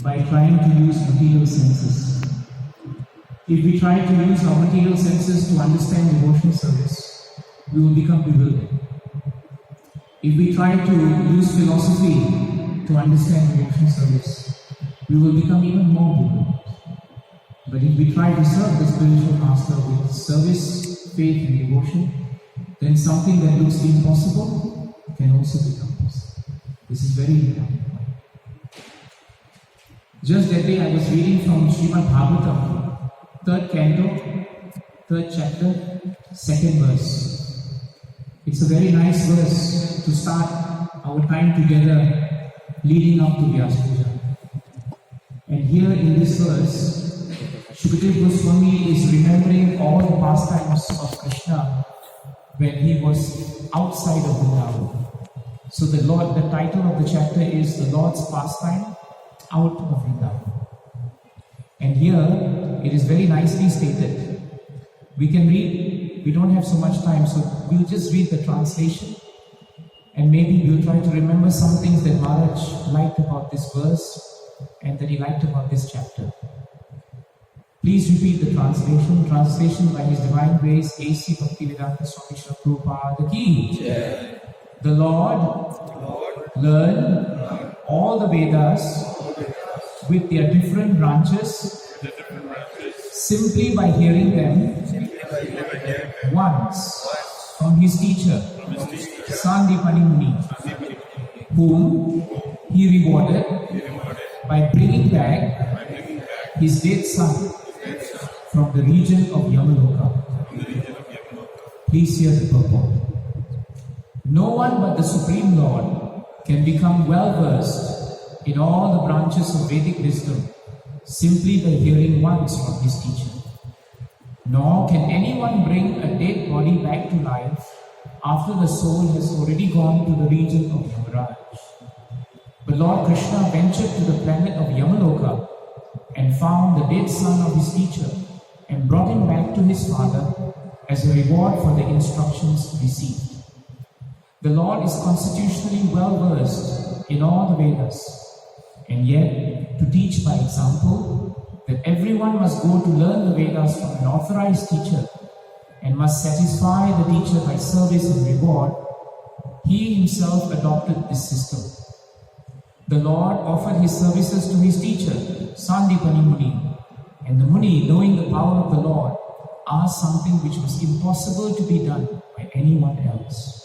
by trying to use material senses. If we try to use our material senses to understand devotional service, we will become bewildered. If we try to use philosophy to understand devotional service, we will become even more bewildered. But if we try to serve the spiritual master with service, faith and devotion, then something that looks impossible can also become possible. This is very important. Just that day I was reading from Srimad Bhagavatam, 3rd canto, 3rd chapter, 2nd verse. It's a very nice verse to start our time together leading up to Vyasa Puja. And here in this verse, Shukadeva Goswami is remembering all the pastimes of Krishna when he was outside of Vrindavan. So the title of the chapter is The Lord's Pastime Out of Vrindavan. And here it is very nicely stated. We can read, we don't have so much time, so we'll just read the translation and maybe we'll try to remember some things that Maharaj liked about this verse and that he liked about this chapter. Please repeat the translation. Translation by His Divine Grace, A.C. Bhaktivedanta Swami Srila Prabhupada Ki. Yeah. The Lord learned all the Vedas with their different branches simply by hearing them once from his teacher, Sandipani Muni, whom he rewarded by bringing back his dead son from the region of Yamaloka. Please hear the purport. No one but the Supreme Lord can become well versed in all the branches of Vedic wisdom simply by hearing once from his teacher. Nor can anyone bring a dead body back to life after the soul has already gone to the region of Yamaraj. But Lord Krishna ventured to the planet of Yamaloka and found the dead son of his teacher and brought him back to his father as a reward for the instructions received. The Lord is constitutionally well versed in all the Vedas, and yet to teach by example that everyone must go to learn the Vedas from an authorized teacher and must satisfy the teacher by service and reward, he himself adopted this system. The Lord offered his services to his teacher, Sandipani Muni, and the Muni, knowing the power of the Lord, asked something which was impossible to be done by anyone else.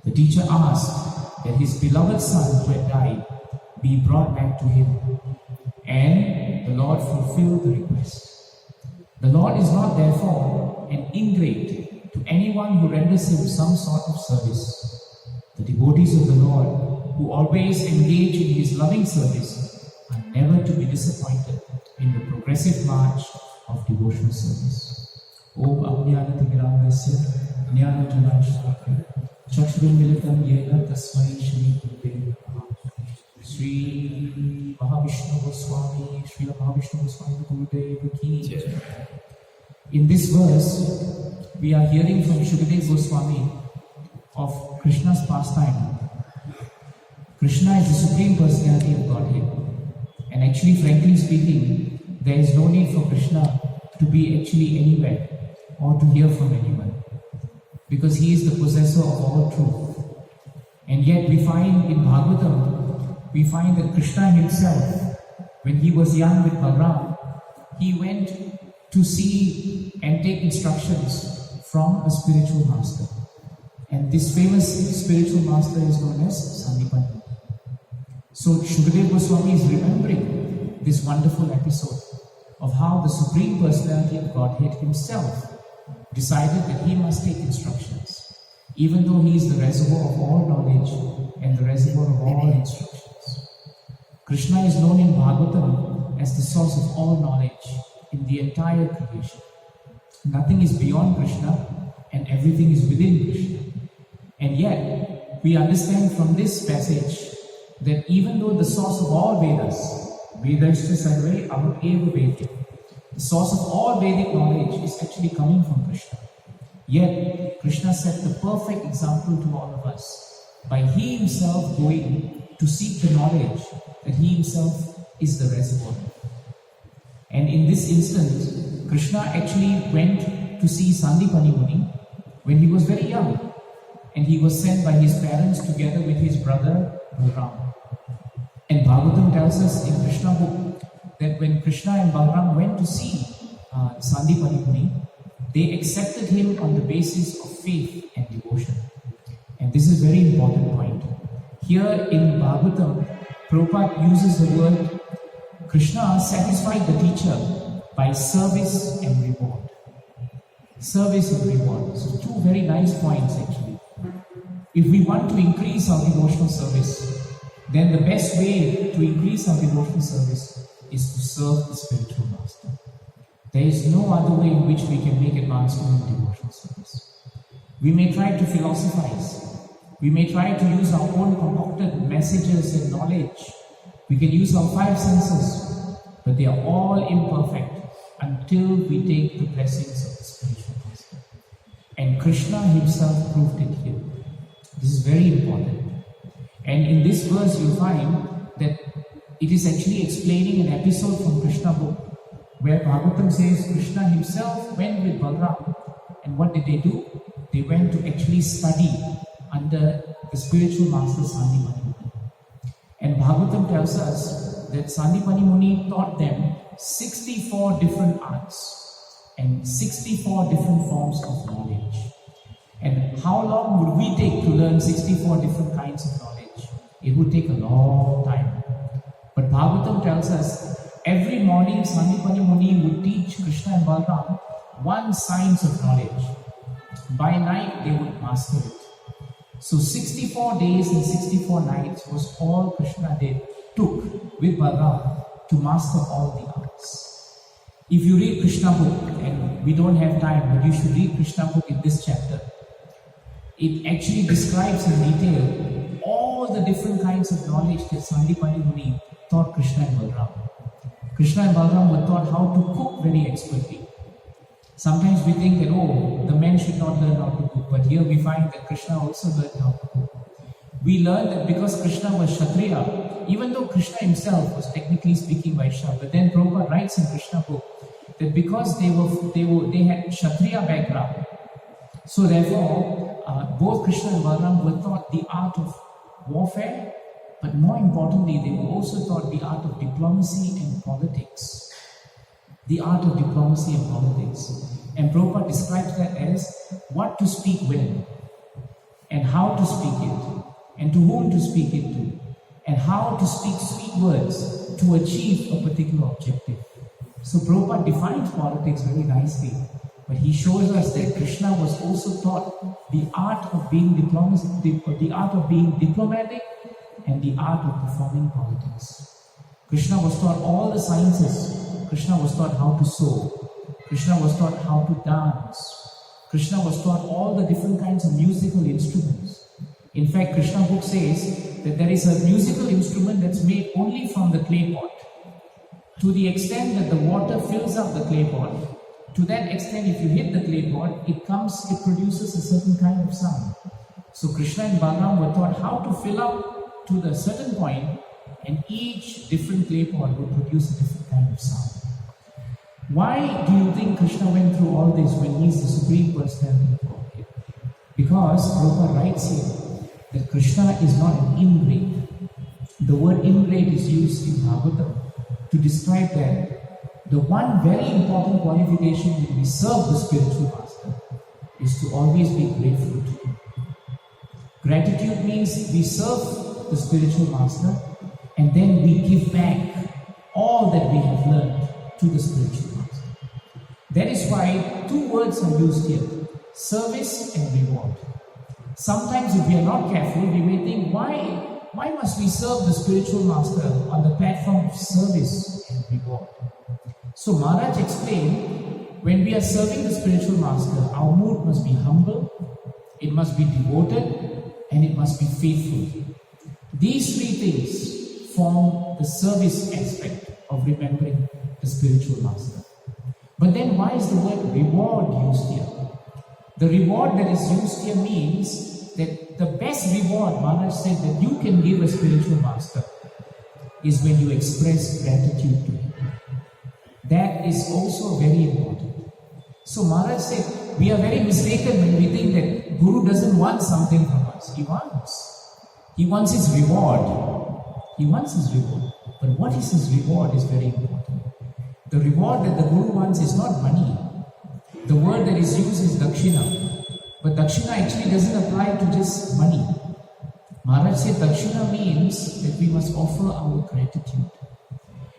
The teacher asked that his beloved son who had died be brought back to him, and the Lord fulfilled the request. The Lord is not therefore an ingrate to anyone who renders him some sort of service. The devotees of the Lord, who always engage in his loving service, are never to be disappointed in the progressive march of devotional service. Om Ajnanatimirandasya Jnananjana Chakshuru Militam Yena Tasmai Shri Gurave Namaha. Sri Mahavishnu Goswami, Sri Mahavishnu Goswami Gurudeva Ki. In this verse, we are hearing from Shukadeva Goswami of Krishna's pastime. Krishna is the Supreme Personality of Godhead. And actually, frankly speaking, there is no need for Krishna to be actually anywhere or to hear from anyone, because he is the possessor of all truth. And yet we find in Bhagavatam, we find that Krishna himself, when he was young with Balaram, he went to see and take instructions from a spiritual master. And this famous spiritual master is known as Sandipani. So Shukadeva Goswami is remembering this wonderful episode of how the Supreme Personality of Godhead himself decided that he must take instructions, even though he is the reservoir of all knowledge and the reservoir of all instructions. Krishna is known in Bhagavatam as the source of all knowledge in the entire creation. Nothing is beyond Krishna and everything is within Krishna. And yet, we understand from this passage that even though the source of all Vedas, Vedashta Sarve Aham Eva Veda, the source of all Vedic knowledge is actually coming from Krishna. Yet, Krishna set the perfect example to all of us by he himself going to seek the knowledge that he himself is the reservoir. And in this instant, Krishna actually went to see Sandipani Muni when he was very young. And he was sent by his parents together with his brother Balram. And Bhagavatam tells us in Krishna book that when Krishna and Balram went to see Sandipani Muni, they accepted him on the basis of faith and devotion. And this is a very important point. Here in Bhagavatam, Prabhupada uses the word Krishna satisfied the teacher by service and reward. Service and reward. So two very nice points actually. If we want to increase our devotional service, then the best way to increase our devotional service is to serve the spiritual master. There is no other way in which we can make advancement in devotional service. We may try to philosophize. We may try to use our own concocted messages and knowledge. We can use our five senses, but they are all imperfect until we take the blessings of the spiritual master. And Krishna himself proved it here. This is very important. And in this verse you'll find that it is actually explaining an episode from Krishna book where Bhagavatam says Krishna himself went with Balram. And what did they do? They went to actually study under the spiritual master Sandipani Muni. And Bhagavatam tells us that Sandipani Muni taught them 64 different arts and 64 different forms of knowledge. And how long would we take to learn 64 different kinds of knowledge? It would take a long time. But Bhagavatam tells us every morning Sandipani Muni would teach Krishna and Balram one science of knowledge. By night they would master it. So 64 days and 64 nights was all Krishna took with Balram to master all the arts. If you read Krishna book, and we don't have time, but you should read Krishna book in this chapter, it actually describes in detail all the different kinds of knowledge that Sandipani Muni taught Krishna and Balram. Krishna and Balram were taught how to cook very expertly. Sometimes we think that, the men should not learn how to cook, but here we find that Krishna also learned how to cook. We learn that because Krishna was Kshatriya, even though Krishna himself was technically speaking Vaishya, but then Prabhupada writes in Krishna book that because they had Kshatriya background, so therefore both Krishna and Balram were taught the art of warfare, but more importantly, they were also taught the art of diplomacy and politics. The art of diplomacy and politics. And Prabhupada describes that as what to speak when, and how to speak it, and to whom to speak it to, and how to speak sweet words to achieve a particular objective. So Prabhupada defines politics very nicely, but he shows us that Krishna was also taught the art of being the art of being diplomatic and the art of performing politics. Krishna was taught all the sciences. Krishna was taught how to sew. Krishna was taught how to dance. Krishna was taught all the different kinds of musical instruments. In fact, Krishna book says that there is a musical instrument that's made only from the clay pot. To the extent that the water fills up the clay pot, to that extent if you hit the clay pot, it produces a certain kind of sound. So Krishna and Balram were taught how to fill up to the certain point, and each different clay pot would produce a different kind of sound. Why do you think Krishna went through all this when he is the Supreme Personality of Godhead? Because Prabhupada writes here that Krishna is not an ingrate. The word ingrate is used in Bhagavatam to describe that the one very important qualification when we serve the spiritual master is to always be grateful to him. Gratitude means we serve the spiritual master and then we give back all that we have learned to the spiritual master. That is why two words are used here, service and reward. Sometimes if we are not careful, we may think, why must we serve the spiritual master on the platform of service and reward? So Maharaj explained, when we are serving the spiritual master, our mood must be humble, it must be devoted, and it must be faithful. These three things form the service aspect of remembering the spiritual master. But then why is the word reward used here? The reward that is used here means that the best reward, Maharaj said, that you can give a spiritual master is when you express gratitude to him. That is also very important. So Maharaj said, we are very mistaken when we think that Guru doesn't want something from us. He wants his reward. He wants his reward. But what is his reward is very important. The reward that the Guru wants is not money. The word that is used is dakshina. But dakshina actually doesn't apply to just money. Maharaj said dakshina means that we must offer our gratitude.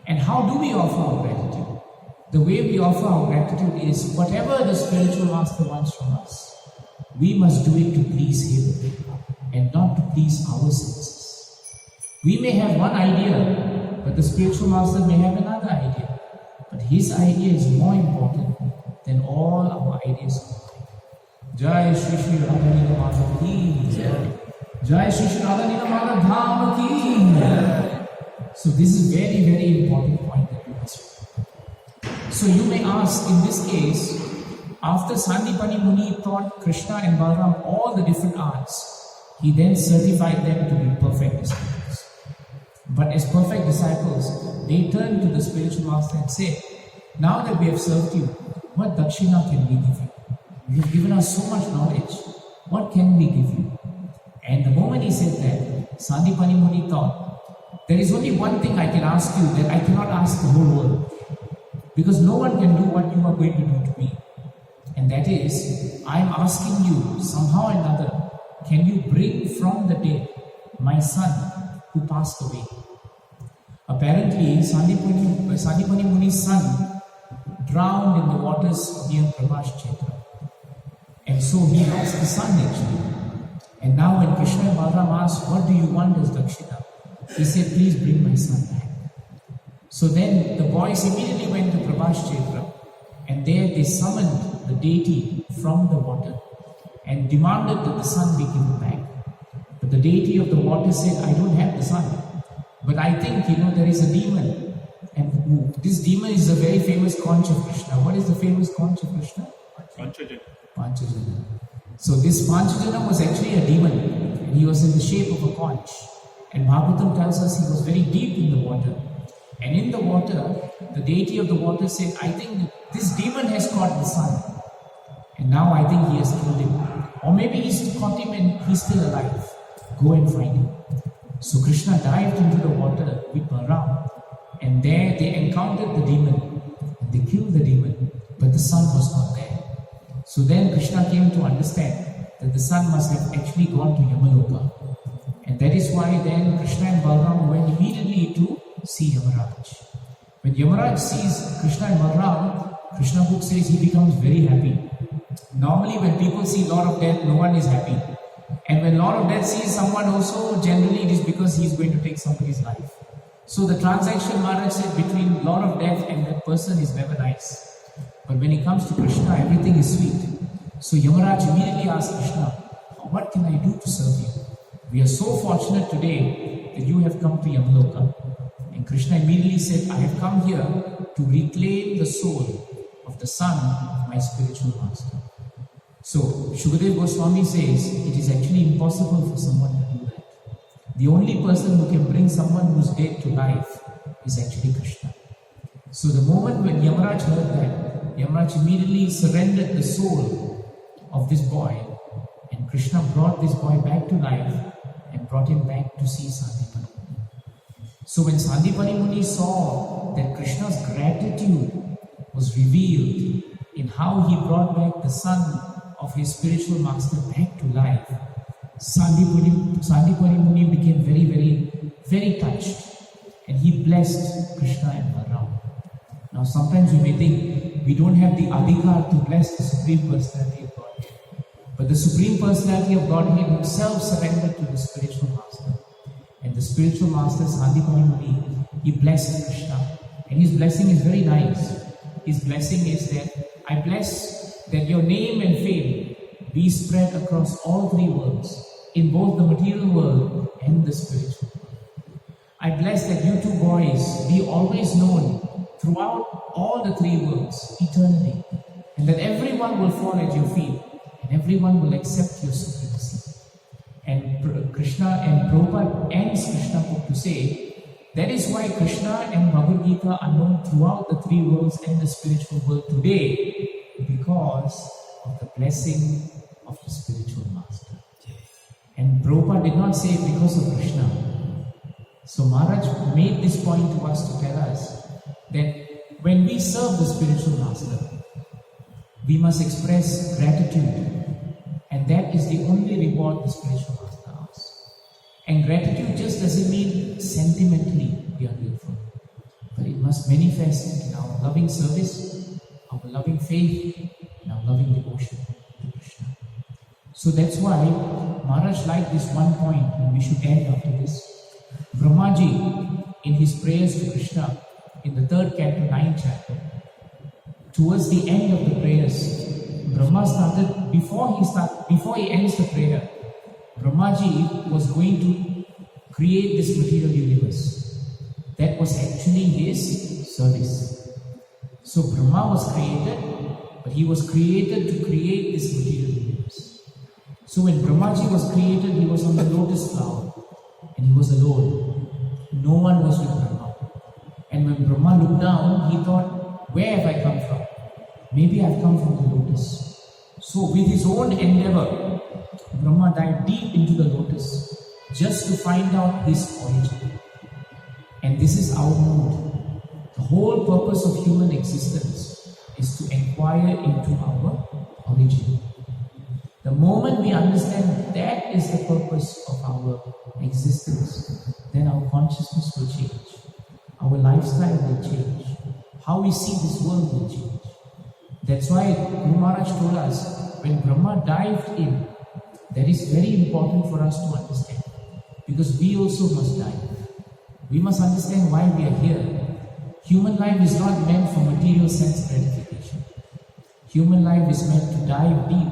And how do we offer our gratitude? The way we offer our gratitude is whatever the spiritual master wants from us, we must do it to please him and not to please our senses. We may have one idea, but the spiritual master may have another idea. But his idea is more important than all our ideas. Jai Shri Shri Radha Madhav ki Jai. Jai Shri Shri Radha Madhav Dham ki Jai. So this is very, very important point that we must remember. So you may ask, in this case, after Sandipani Muni taught Krishna and Balaram all the different arts, he then certified them to be perfect disciples. But as perfect disciples, they turned to the spiritual master and said, now that we have served you, what dakshina can we give you? You have given us so much knowledge. What can we give you? And the moment he said that, Sandipani Muni thought, there is only one thing I can ask you that I cannot ask the whole world. Because no one can do what you are going to do to me. And that is, I am asking you, somehow or another, can you bring from the dead my son who passed away? Apparently, Sandipani Muni's son drowned in the waters near Prabhuji Kshetra. And so he lost the son actually. And now when Krishna and Balaram asked, what do you want as dakshina? He said, please bring my son back. So then the boys immediately went to Prabhuji Kshetra, and there they summoned the deity from the water and demanded that the son be given back. But the deity of the water said, I don't have the son. But I think, there is a demon. And this demon is a very famous conch of Krishna. What is the famous conch of Krishna? Panchajana. So this Panchajana was actually a demon, and he was in the shape of a conch. And Bhagavatam tells us he was very deep in the water. And in the water, the deity of the water said, I think this demon has caught the sun. And now I think he has killed him. Or maybe he's caught him and he's still alive. Go and find him. So Krishna dived into the water with Balaram. And there they encountered the demon. They killed the demon. But the sun was not there. So then Krishna came to understand that the sun must have actually gone to Yamaloka. And that is why then Krishna and Balaram went immediately to see Yamaraj. When Yamaraj sees Krishna and Balaram, Krishna book says he becomes very happy. Normally when people see Lord of Death, no one is happy. And when Lord of Death sees someone also, generally it is because he is going to take somebody's life. So the transaction, Maharaj said, between Lord of Death and that person is never nice. But when it comes to Krishna, everything is sweet. So Yamaraj immediately asked Krishna, what can I do to serve you? We are so fortunate today that you have come to Yamaloka. And Krishna immediately said, I have come here to reclaim the soul of the son of my spiritual master. So Shukadev Goswami says, it is actually impossible for someone to do that. The only person who can bring someone who is dead to life is actually Krishna. So the moment when Yamaraj heard that, Yamaraj immediately surrendered the soul of this boy, and Krishna brought this boy back to life and brought him back to see Sandipani Muni. So when Sandipani Muni saw that Krishna's gratitude was revealed in how he brought back the son of his spiritual master back to life, Sandipani Muni became very, very, very touched, and he blessed Krishna and Balaram. Now sometimes you may think we don't have the adhikar to bless the Supreme Personality of Godhead. But the Supreme Personality of Godhead himself surrendered to the spiritual master. And the spiritual master, Sandipani Muni, he blessed Krishna. And his blessing is very nice. His blessing is that I bless that your name and fame be spread across all three worlds, in both the material world and the spiritual world. I bless that you two boys be always known throughout all the three worlds, eternally, and that everyone will fall at your feet, and everyone will accept your supremacy. And Krishna and Prabhupada ends Krishna book to say That is why Krishna and Bhagavad Gita are known throughout the three worlds and the spiritual world today, because of the blessing of the spiritual master. And Prabhupada did not say it because of Krishna. So Maharaj made this point to us to tell us that when we serve the spiritual master, we must express gratitude, and that is the only reward the spiritual master asks. And gratitude just doesn't mean sentimentally we are grateful, but it must manifest in our loving service, our loving faith, and our loving devotion to Krishna. So that's why Maharaj liked this one point, and we should end after this. Brahmaji, in his prayers to Krishna, in the 3rd canto, 9th chapter, towards the end of the prayers, Brahma started, before he ends the prayer, Brahmaji was going to create this material universe. That was actually his service. So Brahma was created, but he was created to create this material universe. So when Brahmaji was created, he was on the lotus flower, and he was alone. No one was with Brahma. And when Brahma looked down, he thought, where have I come from? Maybe I've come from the lotus. So with his own endeavor, Brahma dived deep into the lotus just to find out his origin. And this is our mood. The whole purpose of human existence is to inquire into our origin. The moment we understand that is the purpose of our existence, then our consciousness will change. Our lifestyle will change. How we see this world will change. That's why Guru Maharaj told us, when Brahma dived in, that is very important for us to understand. Because we also must dive. We must understand why we are here. Human life is not meant for material sense gratification. Human life is meant to dive deep,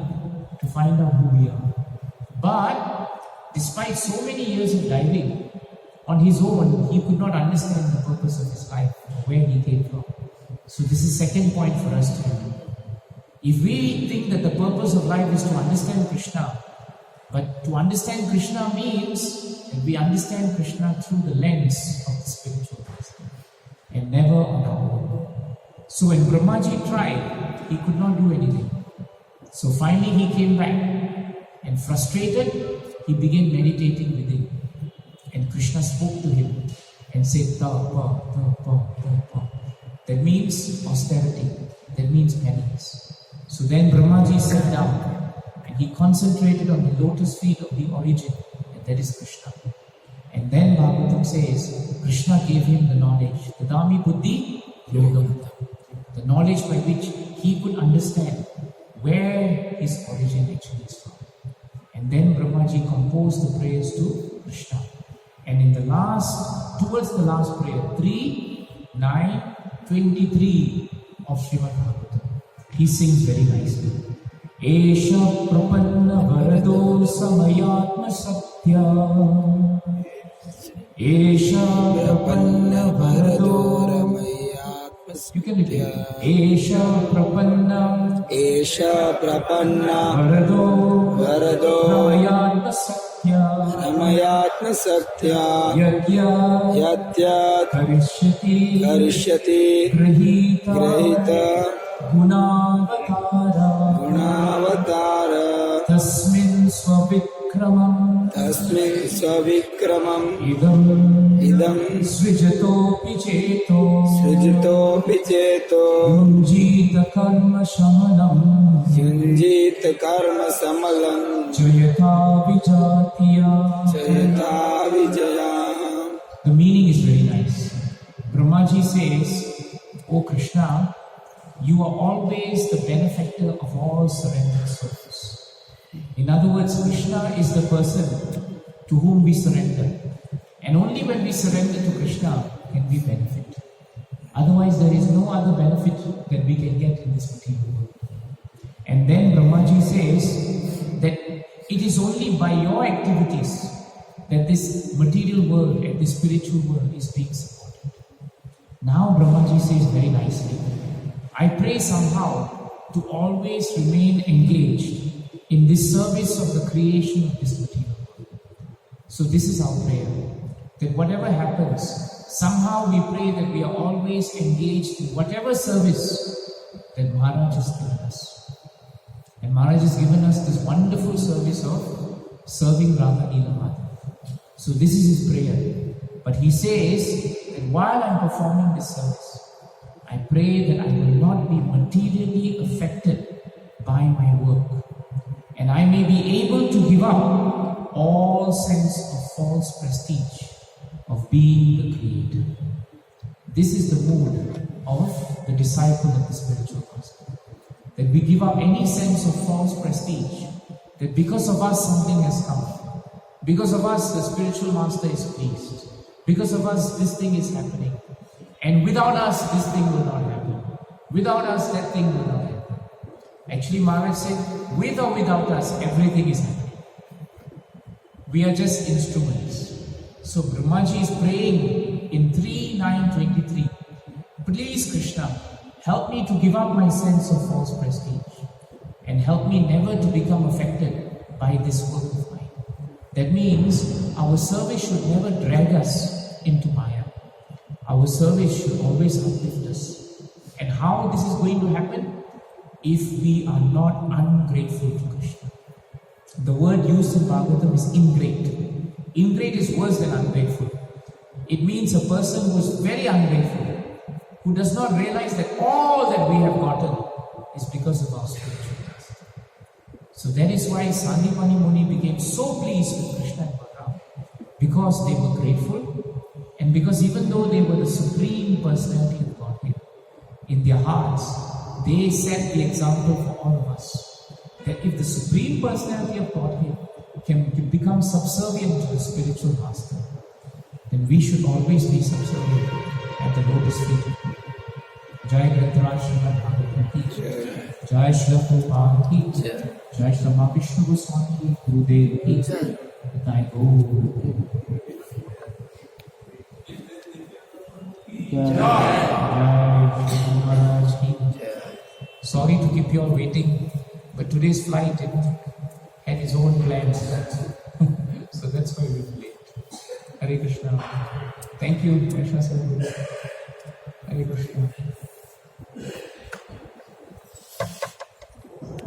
to find out who we are. But, despite so many years of diving, on his own, he could not understand the purpose of his life, or where he came from. So this is second point for us to do. If we think that the purpose of life is to understand Krishna, but to understand Krishna means that we understand Krishna through the lens of the spiritual master, and never on our own. So when Brahmaji tried, he could not do anything. So finally he came back, and frustrated, he began meditating within. And Krishna spoke to him and said, ta, pa, ta, pa, ta, pa. That means austerity. That means penance. So then Brahmaji sat down and he concentrated on the lotus feet of the origin, and that is Krishna. And then Bhagavatam says, Krishna gave him the knowledge, Tadami Buddhi Yogam, the knowledge by which he could understand where his origin actually is from. And then Brahmaji composed the prayers to Krishna. And in the last, towards the last prayer, 3:9:23 of Srimad Bhagavatam, he sings very nicely. Esha prapanna varado samayatma satya. Esha prapanna varado ramayatma satya. You can repeat. Esha prapanna varado ramayatma satya. Yatya karishyati grahita Gunavatara Tasmin Swavikramam Idam Srijatopi Cheto Yunjita Karma Samalam Jayata Vijaya. The meaning is very nice. Brahmaji says, O Krishna, you are always the benefactor of all surrendered souls. In other words, Krishna is the person to whom we surrender. And only when we surrender to Krishna can we benefit. Otherwise, there is no other benefit that we can get in this material world. And then Brahmaji says that it is only by your activities that this material world and this spiritual world is being supported. Now Brahmaji says very nicely, I pray somehow to always remain engaged in this service of the creation of this material world. So this is our prayer, that whatever happens, Somehow we pray that we are always engaged in whatever service that Maharaj has given us. And Maharaj has given us this wonderful service of serving Radha Leela Madhav. So this is his prayer. But he says that while I am performing this service, I pray that I will not be materially affected by my work. And I may be able to give up all sense of false prestige of being the creator. This is the mood of the disciple of the spiritual master. That we give up any sense of false prestige, that because of us something has come. Because of us the spiritual master is pleased. Because of us this thing is happening. And without us this thing will not happen. Without us that thing will not happen. Actually Maharaj said, with or without us everything is happening. We are just instruments. So Brahmaji is praying in 3.9.23, please Krishna, help me to give up my sense of false prestige and help me never to become affected by this work of mine. That means our service should never drag us into Maya. Our service should always uplift us. And how this is going to happen? If we are not ungrateful to Krishna. The word used in Bhagavatam is ingrate. Ingrate is worse than ungrateful. It means a person who is very ungrateful, who does not realize that all that we have gotten is because of our spiritual master. So that is why Sandipani Muni became so pleased with Krishna and Balaram, because they were grateful and because even though they were the Supreme Personality of Godhead, in their hearts, they set the example for all of us. That if the Supreme Personality of Godhead can become subservient to the spiritual master, then we should always be subservient at the lotus feet of God. Jai Grantaraj Srimad Bhagavatam ki Jai, Jai Srila Prabhupada ki Jai, Jai Srila Vishnu Goswami Gurudev ki Jai, Jai Gurudev. Jai Jai Maharaj ki Jai. Sorry to keep you all waiting, but today's flight had its own plans. So that's why we're late. Hare Krishna. Thank you, Krishna Sadhu. Hare Krishna.